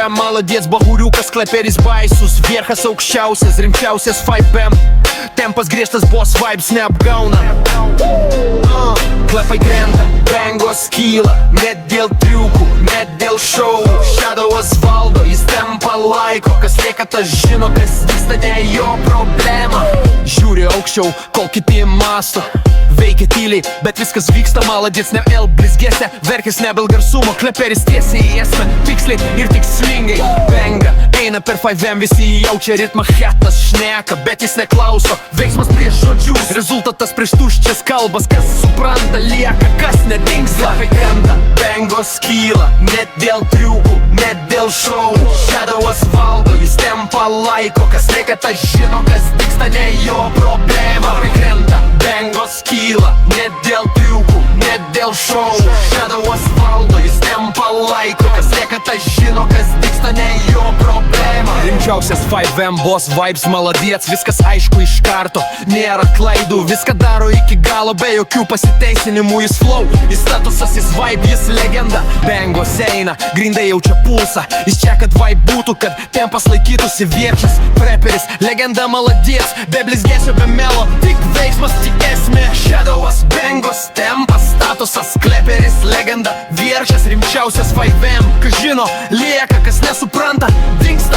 Молодец, baguriukas, kleperis baisus. Vierchas aukščiausias, rimčiausias 5M. Tempas griežtas, boss vibes neapgauna. Klepai krenta, bangos kyla. Net dėl triukų, net dėl šou. Shadowas valdo, jis tempa laiko. Kas lieka, tas žino, kas vyksta, ne jo problema. Žiūri aukščiau, kol kiti masto. Veikia tyliai, bet viskas vyksta. Молодец, ne vėl blizgėse. Verkis nebel garsumo, kleperis tiesiai į esmę. Tiksliai ir tikslingai benga. Eina per 5M, visi jaučia ritmą. Hetas šneka, bet jis neklauso. Veiksmas prieš žodžius, rezultatas prieš tuščias kalbas. Kas supranta lieka, kas nedingsta. Klafai krenta, bangos kyla. Net dėl triukų, net dėl šou. Shadowas valdo, jis tempa laiko. Kas lieka, tas žino, kas vyksta, ne jo problema. Klafai krenta, bangos kyla. Net dėl triukų, net dėl šou. Shadowas valdo, jis tempa laiko. Kas lieka, tas žino, kas vyksta, ne jo problema. Rimčiausias 5M, boss vibes, молодец. Viskas aišku iš karto, nėra klaidų. Viską daro iki galo, be jokių pasiteisinimų. Jis flow, jis statusas, jis vibe, jis legenda. Bangos eina, grindai jaučia pulsą. Jis čia, kad vibe būtų, kad tempas laikytųsi. Vieršas, preperis, legenda, молодец. Be blizgėsio, be melo, tik veiksmas, tik esmė. Shadowas, bangos, tempas, statusas, kleperis, legenda. Vieršas, rimčiausias 5M. Kas žino, lieka, kas nesupranta, dingsta.